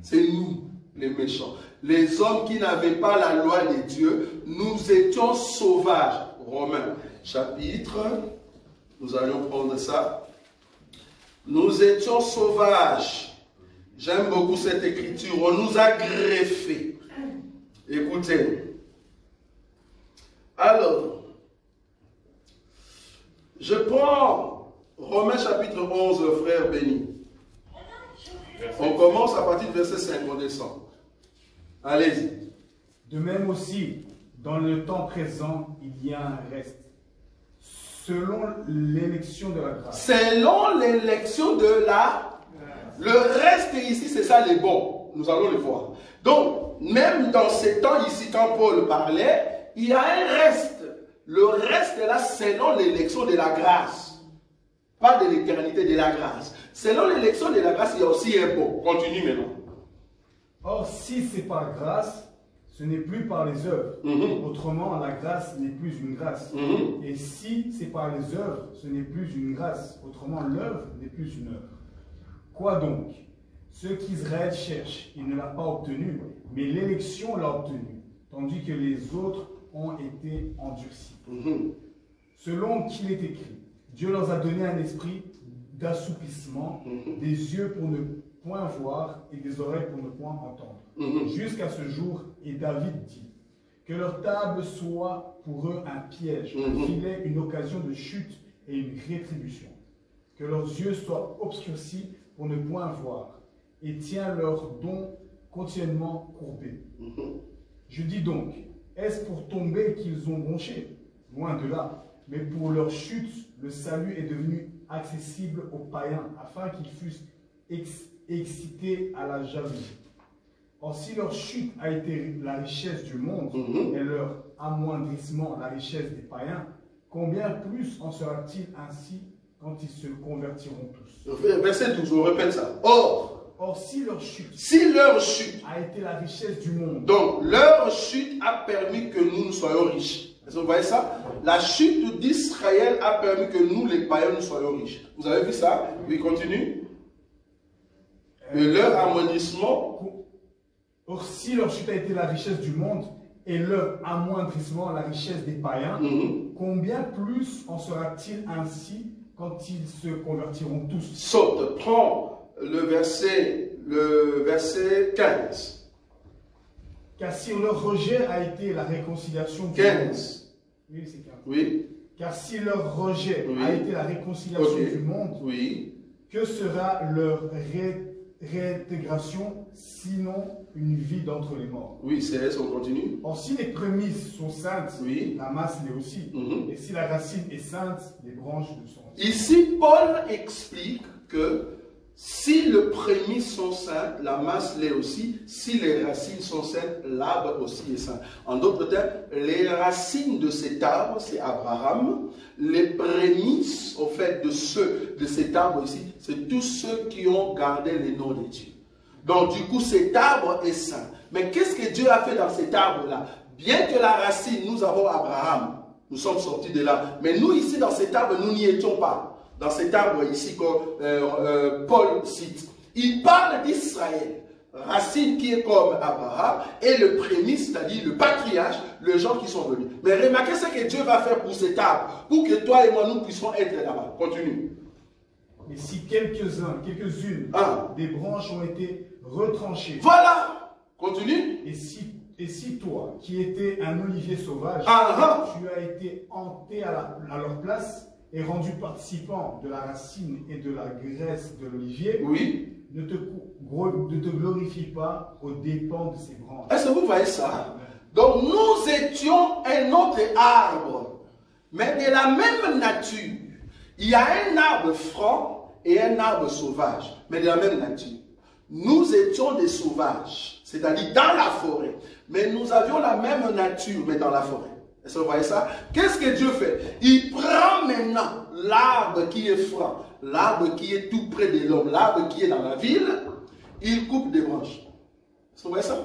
C'est nous, les méchants. Les hommes qui n'avaient pas la loi de Dieu, nous étions sauvages. Romains, chapitre, nous allons prendre ça. Nous étions sauvages. J'aime beaucoup cette écriture. On nous a greffés. Écoutez. Alors, je prends Romains chapitre 11, frère béni. On commence à partir du verset 5, on descend. Allez-y. De même aussi, dans le temps présent, il y a un reste. Selon l'élection de la grâce. Selon l'élection de la... Le reste ici, c'est ça les bons. Nous allons le voir. Donc, même dans ces temps ici, quand Paul parlait, il y a un reste. Le reste est là selon l'élection de la grâce. Pas de l'éternité, de la grâce. Selon l'élection de la grâce, il y a aussi un bon. Continue maintenant. Or, si c'est par grâce, ce n'est plus par les œuvres. Autrement, la grâce n'est plus une grâce. Et si c'est par les œuvres, ce n'est plus une grâce. Autrement, l'œuvre n'est plus une œuvre. Quoi donc? Ce qu'Israël cherche, il ne l'a pas obtenu, mais l'élection l'a obtenu, tandis que les autres ont été endurcis. Selon qu'il est écrit, Dieu leur a donné un esprit d'assoupissement, des yeux pour ne point voir et des oreilles pour ne point entendre. Jusqu'à ce jour, et David dit, que leur table soit pour eux un piège, un filet, une occasion de chute et une rétribution. Que leurs yeux soient obscurcis pour ne point voir, et tiens leurs dons continuellement courbés. Je dis donc, est-ce pour tomber qu'ils ont bronché? Loin de là. Mais pour leur chute, le salut est devenu accessible aux païens, afin qu'ils fussent excités à la jalousie. Or, si leur chute a été la richesse du monde, et leur amoindrissement la richesse des païens, combien plus en sera-t-il ainsi quand ils se convertiront tous? Verset 12, on répète ça. Or, si leur chute a été la richesse du monde, donc leur chute a permis que nous soyons riches. Vous voyez ça? La chute d'Israël a permis que nous, les païens, nous soyons riches. Vous avez vu ça? Oui, continue. Et leur amoindrissement. Or, si leur chute a été la richesse du monde et leur amoindrissement la richesse des païens, combien plus en sera-t-il ainsi quand ils se convertiront tous? Saute, prends le verset 15. Car si leur rejet a été la réconciliation du 15. monde, oui, c'est 15. Oui. Car si leur rejet a été la réconciliation du monde, que sera leur réintégration sinon une vie d'entre les morts? Oui, c'est on continue. Or, si les prémices sont saintes, la masse l'est aussi. Et si la racine est sainte, les branches le sont aussi. Ici, Paul explique que si les prémices sont saintes, la masse l'est aussi. Si les racines sont saintes, l'arbre aussi est saint. En d'autres termes, les racines de cet arbre, c'est Abraham. Les prémices, au fait, de cet arbre ici, c'est tous ceux qui ont gardé les noms de Dieu. Donc, du coup, cet arbre est saint. Mais qu'est-ce que Dieu a fait dans cet arbre-là? Bien que la racine, nous avons Abraham, nous sommes sortis de là. Mais nous, ici, dans cet arbre, nous n'y étions pas. Dans cet arbre ici que Paul cite. Il parle d'Israël, racine qui est comme Abraham, et le prémisse, c'est-à-dire le patriarche, les gens qui sont venus. Mais remarquez ce que Dieu va faire pour cet arbre, pour que toi et moi, nous puissions être là-bas. Continue. Et si quelques-unes des branches ont été retranchées. Voilà. Continue. Et si toi, qui étais un olivier sauvage, tu as été hanté à leur place, et rendu participant de la racine et de la graisse de l'olivier, ne te glorifie pas aux dépens de ses branches. Est-ce que vous voyez ça? Donc nous étions un autre arbre, mais de la même nature. Il y a un arbre franc et un arbre sauvage, mais de la même nature. Nous étions des sauvages, c'est-à-dire dans la forêt, mais nous avions la même nature, mais dans la forêt. Est-ce que vous voyez ça? Qu'est-ce que Dieu fait? Il prend maintenant l'arbre qui est franc, l'arbre qui est tout près de l'homme, l'arbre qui est dans la ville, il coupe des branches. Est-ce que vous voyez ça?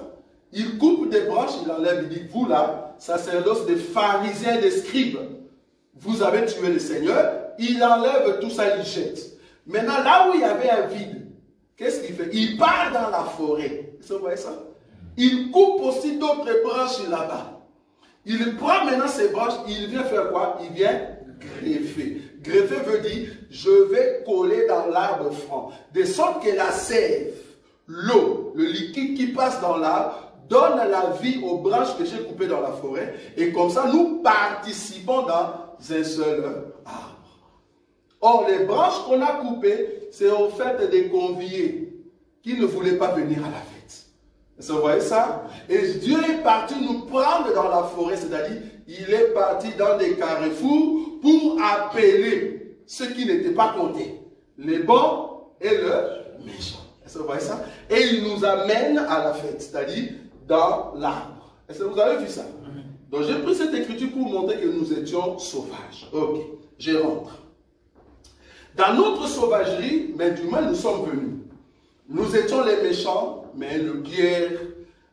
Il coupe des branches, il enlève, il dit, vous là, sacerdoce des pharisiens, des scribes, vous avez tué le Seigneur, il enlève tout ça, il jette. Maintenant, là où il y avait un vide, qu'est-ce qu'il fait? Il part dans la forêt. Est-ce que vous voyez ça? Il coupe aussi d'autres branches là-bas. Il prend maintenant ces branches, il vient faire quoi? Il vient greffer. Greffer veut dire, je vais coller dans l'arbre franc. De sorte que la sève, l'eau, le liquide qui passe dans l'arbre, donne la vie aux branches que j'ai coupées dans la forêt. Et comme ça, nous participons dans un seul arbre. Or, les branches qu'on a coupées, c'est au fait des conviés qui ne voulaient pas venir à la fête. Vous voyez ça? Et Dieu est parti nous prendre dans la forêt, c'est-à-dire, il est parti dans des carrefours pour appeler ceux qui n'étaient pas comptés, les bons et les méchants. Est-ce que vous voyez ça? Et il nous amène à la fête, c'est-à-dire dans l'arbre. Est-ce que vous avez vu ça? Donc j'ai pris cette écriture pour montrer que nous étions sauvages. Ok, je rentre. Dans notre sauvagerie, mais du moins nous sommes venus. Nous étions les méchants, mais le Pierre,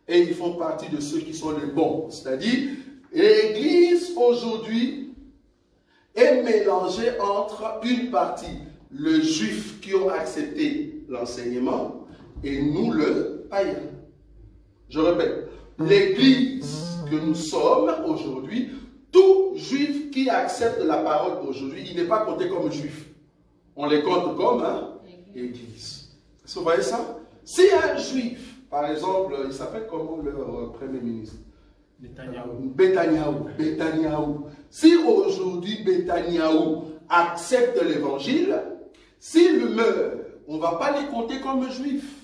et ils font partie de ceux qui sont les bons. C'est-à-dire, l'Église aujourd'hui est mélangée entre une partie, les Juifs qui ont accepté l'enseignement, et nous, le païen. Je répète, l'église que nous sommes aujourd'hui, tout juif qui accepte la parole aujourd'hui, il n'est pas compté comme juif. On les compte comme église. Est-ce que vous voyez ça? Si un juif, par exemple, il s'appelle comment leur premier ministre? Betaniaou. Si aujourd'hui Betaniaou accepte l'évangile, s'il meurt, on ne va pas les compter comme juifs.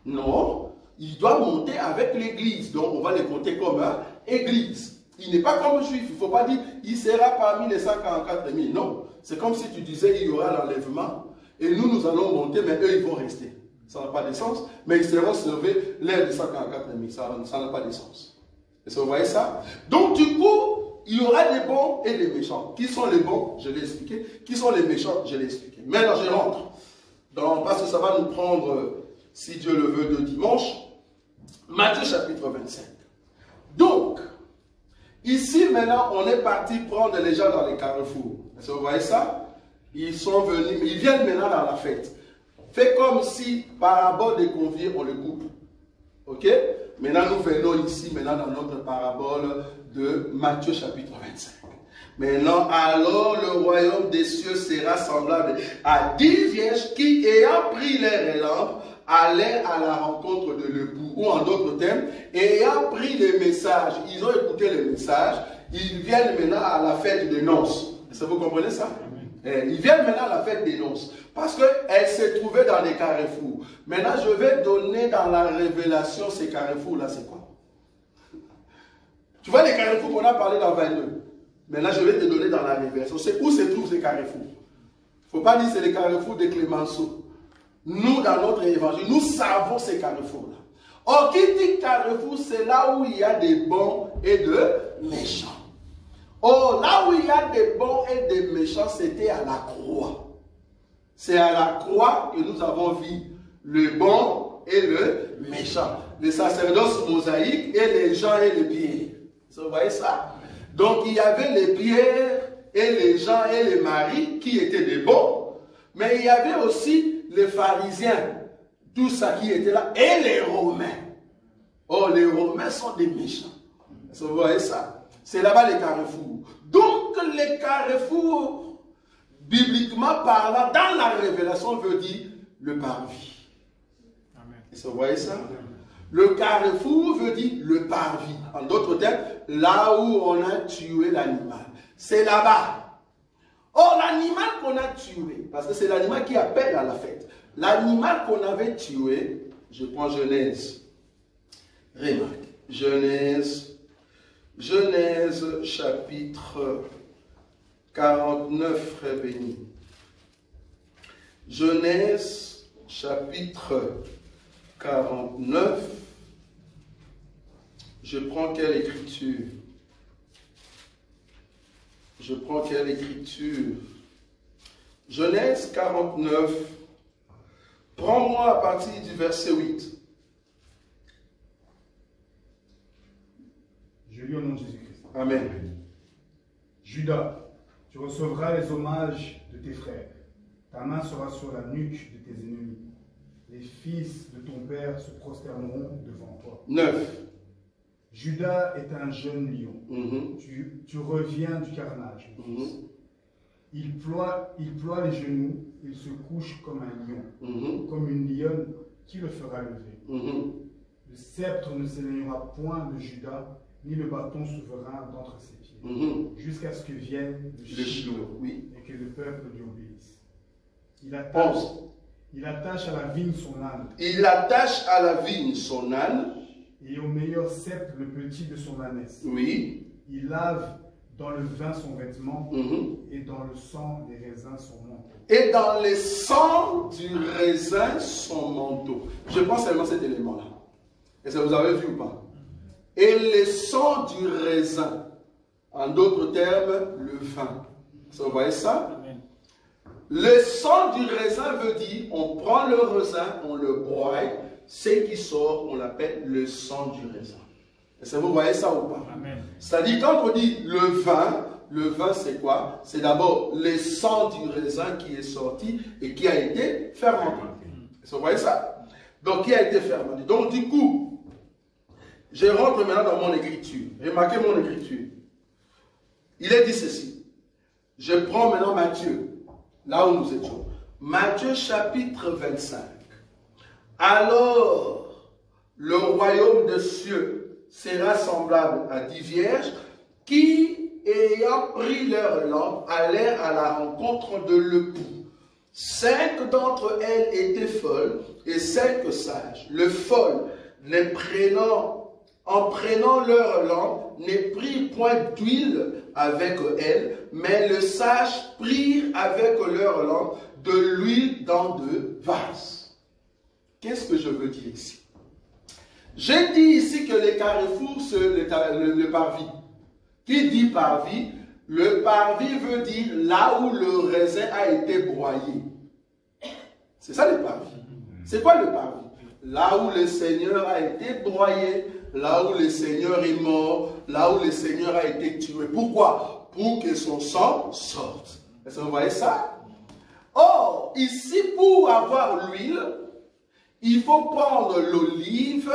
Non, il doit monter avec l'église. Donc on va les compter comme église. Il n'est pas comme juif. Il ne faut pas dire il sera parmi les 144 000. Non, c'est comme si tu disais il y aura l'enlèvement et nous allons monter, mais eux ils vont rester. Ça n'a pas de sens. Mais ils seront sauvés l'air de 144 000. Ça n'a pas de sens. Est-ce que vous voyez ça? Donc du coup, il y aura des bons et des méchants. Qui sont les bons? Je l'ai expliqué. Qui sont les méchants? Je l'ai expliqué. Maintenant, je rentre. Parce que ça va nous prendre, si Dieu le veut, de dimanche. Matthieu chapitre 25. Donc, ici maintenant, on est parti prendre les gens dans les carrefours. Est-ce que vous voyez ça? Ils sont venus, ils viennent maintenant dans la fête. Fait comme si, par abord des conviés, on le coupe. Ok? Maintenant, nous venons ici, maintenant, dans notre parabole de Matthieu chapitre 25. Maintenant, alors le royaume des cieux sera semblable à 10 vierges qui, ayant pris leurs lampes, allaient à la rencontre de l'époux. Ou en d'autres termes, ayant pris les messages, ils ont écouté les messages, ils viennent maintenant à la fête des noces. Est-ce que vous comprenez ça? Ils viennent maintenant à la fête des noces. Parce qu'elle s'est trouvée dans des carrefours. Maintenant, je vais donner dans la révélation ces carrefours-là, c'est quoi? Tu vois les carrefours qu'on a parlé dans 22. Maintenant, je vais te donner dans la révélation. C'est où se trouvent ces carrefours? Il ne faut pas dire que c'est les carrefours de Clémenceau. Nous, dans notre évangile, nous savons ces carrefours-là. Or, qui dit carrefour, c'est là où il y a des bons et de méchants. Or, là où il y a des bons et des méchants, c'était à la croix. C'est à la croix que nous avons vu le bon et le méchant. Le sacerdoce mosaïque et les gens et les pierres. Vous voyez ça? Donc il y avait les pierres et les gens et les maris qui étaient des bons. Mais il y avait aussi les pharisiens, tout ça qui était là, et les romains. Oh, les romains sont des méchants. Vous voyez ça? C'est là-bas les carrefours. Donc les carrefours, bibliquement parlant, dans la révélation, veut dire le parvis. Est-ce que vous voyez ça? Le carrefour veut dire le parvis. En d'autres termes, là où on a tué l'animal. C'est là-bas. Or, l'animal qu'on a tué, parce que c'est l'animal qui appelle à la fête. L'animal qu'on avait tué, je prends Genèse. Remarque. Genèse chapitre 49, frère béni. Genèse chapitre 49. Je prends quelle écriture? Genèse 49. Prends-moi à partir du verset 8. Je lis au nom de Jésus-Christ. Amen. Judas, tu recevras les hommages de tes frères. Ta main sera sur la nuque de tes ennemis. Les fils de ton père se prosterneront devant toi. 9. Judas est un jeune lion. Tu reviens du carnage. Il ploie les genoux, il se couche comme un lion, comme une lionne qui le fera lever. Le sceptre ne s'éloignera point de Judas, ni le bâton souverain d'entre ses pieds, jusqu'à ce que vienne le Shiloh, et que le peuple lui obéisse. Il attache à la vigne son âne. Il attache à la vigne son âne. Et au meilleur sceptre le petit de son ânesse. Oui. Il lave dans le vin son vêtement et dans le sang des raisins son manteau. Et dans le sang du raisin son manteau. Je pense seulement cet élément-là. Est-ce que vous avez vu ou pas? Et le sang du raisin. En d'autres termes, le vin. Vous voyez ça? Amen. Le sang du raisin veut dire, on prend le raisin, on le broie, ce qui sort, on l'appelle le sang du raisin. Est-ce que vous voyez ça ou pas? C'est-à-dire, quand on dit le vin c'est quoi? C'est d'abord le sang du raisin qui est sorti et qui a été fermenté. Est-ce que vous voyez ça? Donc, qui a été fermenté. Donc, du coup, Je rentre maintenant dans mon écriture. Remarquez mon écriture. Il est dit ceci. Je prends maintenant Matthieu, là où nous étions. Matthieu chapitre 25. Alors, le royaume des cieux sera semblable à 10 vierges qui, ayant pris leur lampe, allèrent à la rencontre de l'époux. 5 d'entre elles étaient folles et 5 sages. Le folle, en prenant leur lampe, ne prirent point d'huile avec elles, mais le sage prirent avec leur lampe de l'huile dans 2 vases. Qu'est-ce que je veux dire ici? J'ai dit ici que les carrefours, c'est le parvis. Qui dit parvis? Le parvis veut dire là où le raisin a été broyé. C'est ça le parvis. C'est quoi le parvis? Là où le Seigneur a été broyé, là où le Seigneur est mort, là où le Seigneur a été tué. Pourquoi? Pour que son sang sorte. Est-ce que vous voyez ça? Or, ici, pour avoir l'huile, il faut prendre l'olive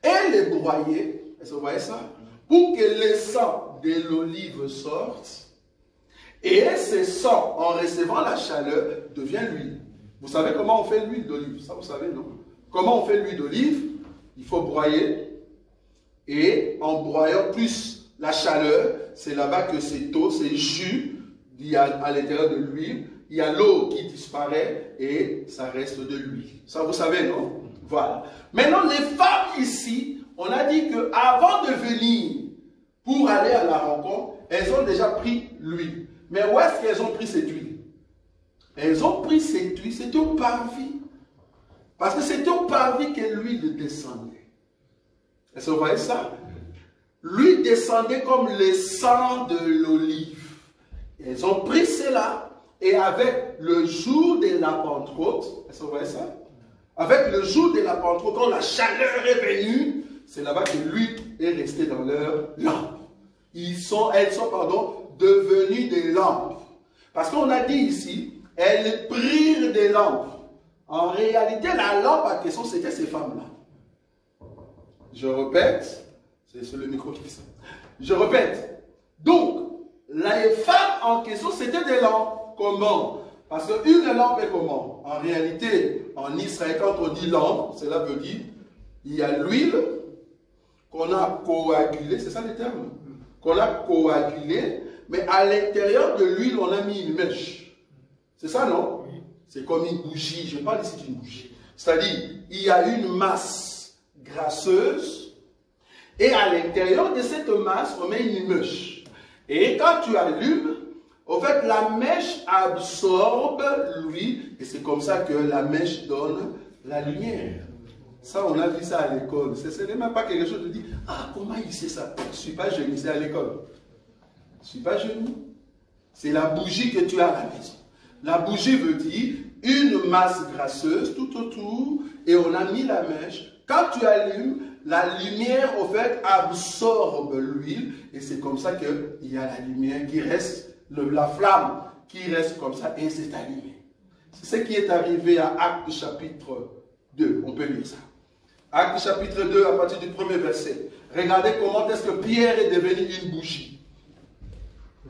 et les broyer. Est-ce que vous voyez ça? Pour que le sang de l'olive sorte. Et ce sang, en recevant la chaleur, devient l'huile. Vous savez comment on fait l'huile d'olive? Ça, vous savez, non? Comment on fait l'huile d'olive? Il faut broyer. Et en broyant plus la chaleur, c'est là-bas que cet eau, ces jus, il y a à l'intérieur de l'huile, il y a l'eau qui disparaît et ça reste de l'huile. Ça, vous savez, non? Voilà. Maintenant, les femmes ici, on a dit qu'avant de venir pour aller à la rencontre, elles ont déjà pris l'huile. Mais où est-ce qu'elles ont pris cette huile? Elles ont pris cette huile, c'était au parvis. Parce que c'était au parvis que l'huile descendait. Est-ce que vous voyez ça? L'huile descendait comme le sang de l'olive. Elles ont pris cela et avec le jour de la Pentecôte, est-ce que vous voyez ça? Avec le jour de la Pentecôte, quand la chaleur est venue, c'est là-bas que l'huile est restée dans leur lampe. Elles sont devenues des lampes. Parce qu'on a dit ici, elles prirent des lampes. En réalité, la lampe à question, c'était ces femmes-là. Je répète, c'est le micro qui fait ça. Je répète. Donc, les femmes en question, c'était des lampes. Comment? Parce qu'une lampe est comment? En réalité, en Israël, quand on dit lampe, cela veut dire, il y a l'huile qu'on a coagulée, c'est ça le terme? Qu'on a coagulée, mais à l'intérieur de l'huile, on a mis une mèche. C'est ça, non? Oui. C'est comme une bougie. Je parle ici d'une bougie. C'est-à-dire, il y a une masse grasseuse, et à l'intérieur de cette masse, on met une mèche. Et quand tu allumes, en fait, la mèche absorbe l'huile, et c'est comme ça que la mèche donne la lumière. Ça, on a vu ça à l'école. Ce n'est même pas quelque chose de dire, ah, comment il sait ça? Je ne suis pas jeune, c'est à l'école. Je ne suis pas jeune. C'est la bougie que tu as à la maison. La bougie veut dire une masse grasseuse tout autour, et on a mis la mèche. Quand tu allumes, la lumière, au fait, absorbe l'huile, et c'est comme ça qu'il y a la lumière qui reste, la flamme qui reste comme ça, et c'est allumé. C'est ce qui est arrivé à Actes chapitre 2. On peut lire ça. Actes chapitre 2, à partir du premier verset. Regardez comment est-ce que Pierre est devenu une bougie.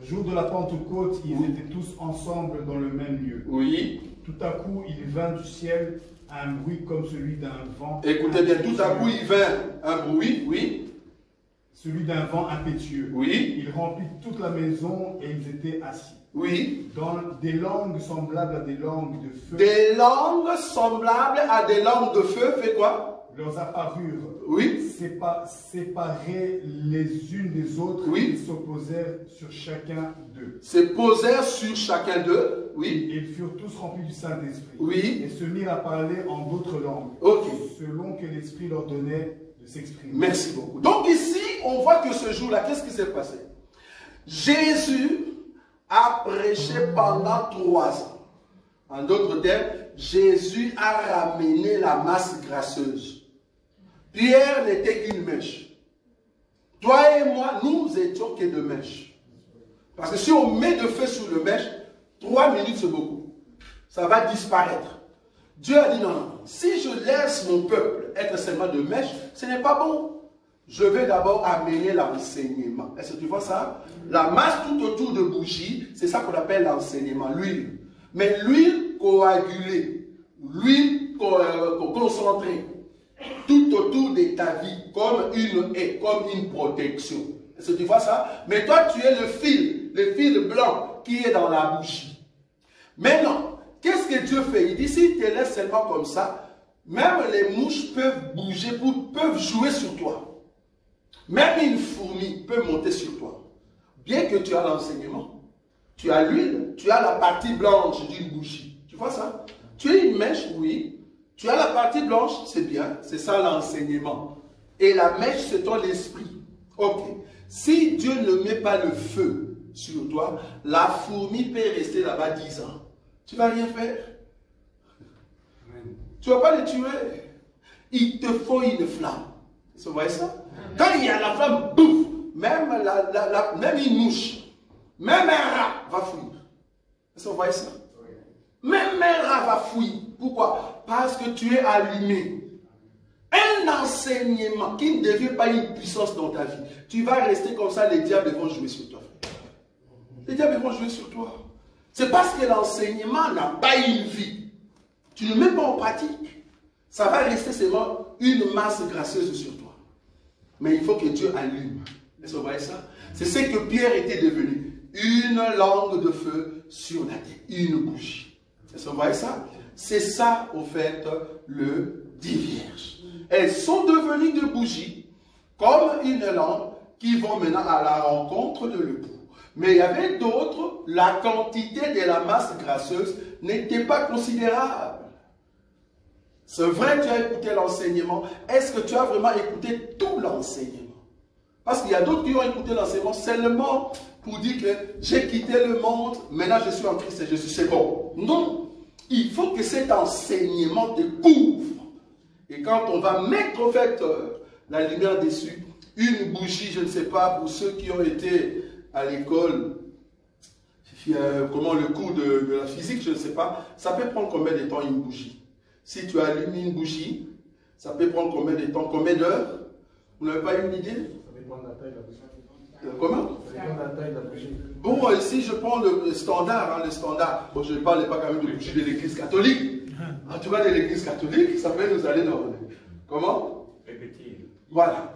Le jour de la Pentecôte, ils étaient tous ensemble dans le même lieu. Oui. Tout à coup, il vint du ciel un bruit comme celui d'un vent. Écoutez bien, tout à coup, il vint un bruit, oui. Celui d'un vent impétueux. Oui. Il remplit toute la maison et ils étaient assis. Oui. Dans des langues semblables à des langues de feu. Des langues semblables à des langues de feu, fait quoi? Leurs apparurent. Oui. Séparées les unes des autres. Oui. Ils s'opposèrent sur chacun d'eux. Se posèrent sur chacun d'eux. Oui. Ils furent tous remplis du Saint-Esprit. Oui. Et se mirent à parler en d'autres langues. Ok. Selon que l'Esprit leur donnait de s'exprimer. Merci beaucoup. Donc ici, on voit que ce jour-là, qu'est-ce qui s'est passé? Jésus a prêché pendant 3 ans. En d'autres termes, Jésus a ramené la masse grasseuse. Pierre n'était qu'une mèche. Toi et moi, nous étions que de mèches. Parce que si on met de feu sur le mèche, 3 minutes c'est beaucoup. Ça va disparaître. Dieu a dit non, non, si je laisse mon peuple être seulement de mèche, ce n'est pas bon. Je vais d'abord amener l'enseignement. Est-ce que tu vois ça? La masse tout autour de bougie, c'est ça qu'on appelle l'enseignement, l'huile. Mais l'huile coagulée, l'huile concentrée, tout autour de ta vie, comme une haie, comme une protection. Est-ce que tu vois ça? Mais toi, tu es le fil blanc qui est dans la bougie. Maintenant, qu'est-ce que Dieu fait? Il dit, si tu te laisses seulement comme ça, même les mouches peuvent bouger, peuvent jouer sur toi. Même une fourmi peut monter sur toi. Bien que tu as l'enseignement, tu as l'huile, tu as la partie blanche d'une bougie. Tu vois ça? Tu es une mèche, oui. Tu as la partie blanche, c'est bien. C'est ça l'enseignement. Et la mèche, c'est ton esprit. Ok. Si Dieu ne met pas le feu sur toi, la fourmi peut rester là-bas 10 ans. Tu ne vas rien faire. Tu ne vas pas les tuer. Il te faut une flamme. Vous voyez ça? Quand il y a la flamme, bouf, même une mouche, même un rat va fuir. Vous voyez ça? Même un rat va fuir. Pourquoi? Parce que tu es allumé. Un enseignement qui ne devient pas une puissance dans ta vie. Tu vas rester comme ça, les diables vont jouer sur toi. Les diables vont jouer sur toi. C'est parce que l'enseignement n'a pas une vie. Tu ne mets pas en pratique. Ça va rester seulement une masse gracieuse sur toi. Mais il faut que Dieu allume. Est-ce que vous voyez ça? C'est ce que Pierre était devenu. Une langue de feu sur la tête. Une bougie. Est-ce que vous voyez ça? C'est ça, au fait, le 10 vierges. Elles sont devenues de bougies, comme une langue, qui vont maintenant à la rencontre de l'époux. Mais il y avait d'autres, la quantité de la masse gracieuse n'était pas considérable. C'est vrai, tu as écouté l'enseignement. Est-ce que tu as vraiment écouté tout l'enseignement? Parce qu'il y a d'autres qui ont écouté l'enseignement seulement pour dire que j'ai quitté le monde, maintenant je suis en Christ et je suis c'est bon. Non, il faut que cet enseignement te couvre. Et quand on va mettre en fait la lumière dessus, une bougie, je ne sais pas, pour ceux qui ont été à l'école, comment le cours de la physique, je ne sais pas, ça peut prendre combien de temps une bougie? Si tu allumes une bougie, ça peut prendre combien de temps, combien d'heures? Vous n'avez pas une idée? Ça dépend de la taille de la bougie. Comment? Ça dépend de la taille de la bougie. Bon, ici je prends le standard, le standard. Bon, je ne parle pas quand même de bougie de l'église catholique. En tout cas, de l'église catholique, ça peut nous aller dans... Comment? Voilà.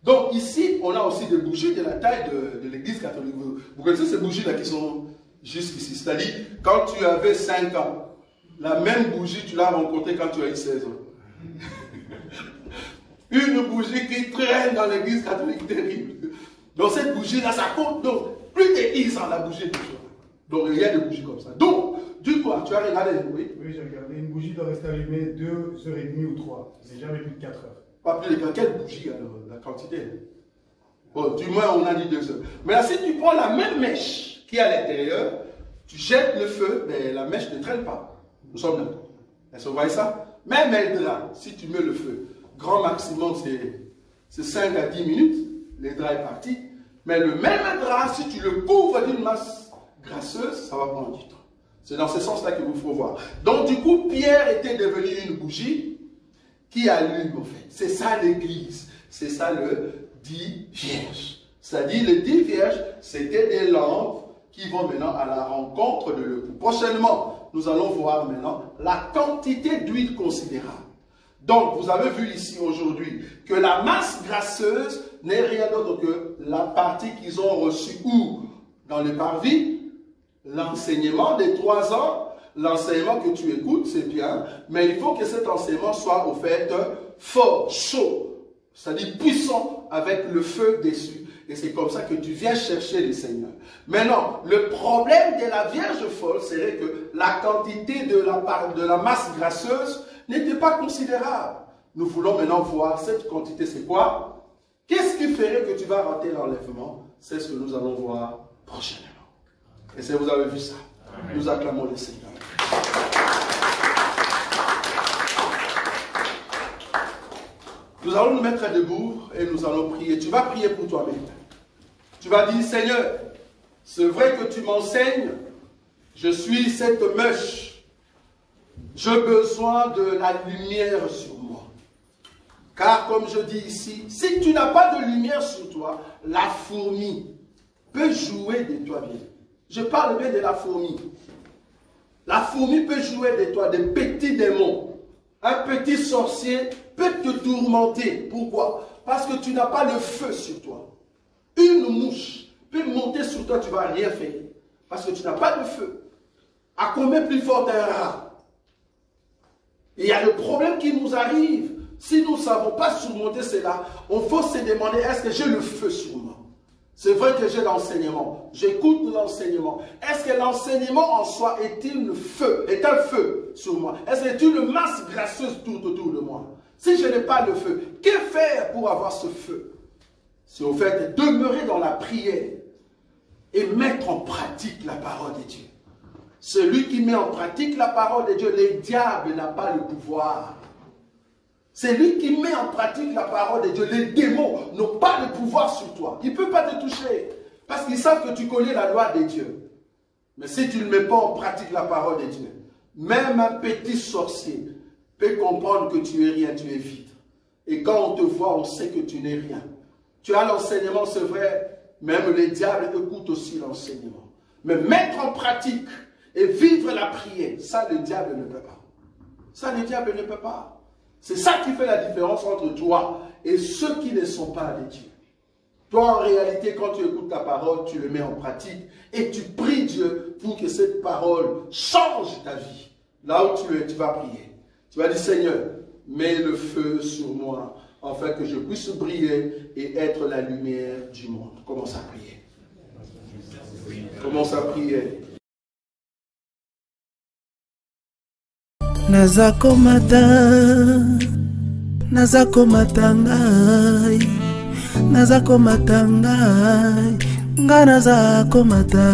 Donc ici, on a aussi des bougies de la taille de l'église catholique. Vous connaissez ces bougies-là qui sont jusqu'ici? C'est-à-dire, quand tu avais 5 ans, la même bougie, tu l'as rencontrée quand tu as eu 16 ans. Une bougie qui traîne dans l'église catholique, terrible. Donc cette bougie-là, ça compte donc plus de 10 ans la bougie de jour. Donc il y a des bougies comme ça. Donc, du coup, tu as regardé, oui? Oui, j'ai regardé. Une bougie doit rester allumée 2h30 ou 3. C'est jamais plus de 4 heures. Pas plus de quelle bougie alors, la quantité? Bon, du moins on a dit 2 heures. Mais là, si tu prends la même mèche qui est à l'intérieur, tu jettes le feu, mais la mèche ne traîne pas. Nous sommes d'accord. Est-ce que vous voyez ça? Même un drap, si tu mets le feu, grand maximum c'est 5 à 10 minutes, le drap est parti. Mais le même drap, si tu le couvres d'une masse grasseuse, ça va prendre du temps. C'est dans ce sens-là qu'il vous faut voir. Donc du coup, Pierre était devenu une bougie qui allume en fait. C'est ça l'église. C'est ça le 10 vierges. C'est-à-dire les 10 vierges, c'était des lampes qui vont maintenant à la rencontre de l'époux. Prochainement, nous allons voir maintenant la quantité d'huile considérable. Donc, vous avez vu ici aujourd'hui que la masse grasseuse n'est rien d'autre que la partie qu'ils ont reçue où? Dans le parvis, l'enseignement des 3 ans, l'enseignement que tu écoutes, c'est bien, mais il faut que cet enseignement soit au fait fort, chaud, c'est-à-dire puissant avec le feu dessus. Et c'est comme ça que tu viens chercher le Seigneur. Maintenant, le problème de la Vierge folle serait que la quantité de la masse grasseuse n'était pas considérable. Nous voulons maintenant voir cette quantité, c'est quoi? Qu'est-ce qui ferait que tu vas rater l'enlèvement? C'est ce que nous allons voir prochainement. Et si vous avez vu ça, nous acclamons le Seigneur. Nous allons nous mettre debout et nous allons prier. Tu vas prier pour toi-même. Tu vas dire, Seigneur, c'est vrai que tu m'enseignes, je suis cette mèche J'ai besoin de la lumière sur moi. Car comme je dis ici, si tu n'as pas de lumière sur toi, la fourmi peut jouer de toi bien. Je parle bien de la fourmi. La fourmi peut jouer de toi, des petits démons. Un petit sorcier peut te tourmenter. Pourquoi? Parce que tu n'as pas le feu sur toi. Une mouche peut monter sur toi, tu ne vas rien faire. Parce que tu n'as pas de feu. À combien plus fort d'un rat? Il y a le problème qui nous arrive. Si nous ne savons pas surmonter cela, on faut se demander, est-ce que j'ai le feu sur moi? C'est vrai que j'ai l'enseignement. J'écoute l'enseignement. Est-ce que l'enseignement en soi est un feu sur moi? Est-ce que c'est une masse gracieuse tout autour de moi? Si je n'ai pas le feu, que faire pour avoir ce feu? C'est au fait de demeurer dans la prière et mettre en pratique la parole de Dieu. Celui qui met en pratique la parole de Dieu, le diable n'a pas le pouvoir. C'est lui qui met en pratique la parole de Dieu. Les démons n'ont pas le pouvoir sur toi. Ils ne peuvent pas te toucher. Parce qu'ils savent que tu connais la loi de Dieu. Mais si tu ne mets pas en pratique la parole de Dieu, même un petit sorcier peut comprendre que tu es rien, tu es vide. Et quand on te voit, on sait que tu n'es rien. Tu as l'enseignement, c'est vrai. Même les diables écoutent aussi l'enseignement. Mais mettre en pratique et vivre la prière, ça le diable ne peut pas. Ça le diable ne peut pas. C'est ça qui fait la différence entre toi et ceux qui ne sont pas avec Dieu. Toi, en réalité, quand tu écoutes la parole, tu le mets en pratique et tu pries Dieu pour que cette parole change ta vie. Là où tu es, tu vas prier. Tu vas dire, Seigneur, mets le feu sur moi, afin que je puisse briller et être la lumière du monde. Commence à prier. Commence à prier. Nazakomata ngai, nga nazakomata.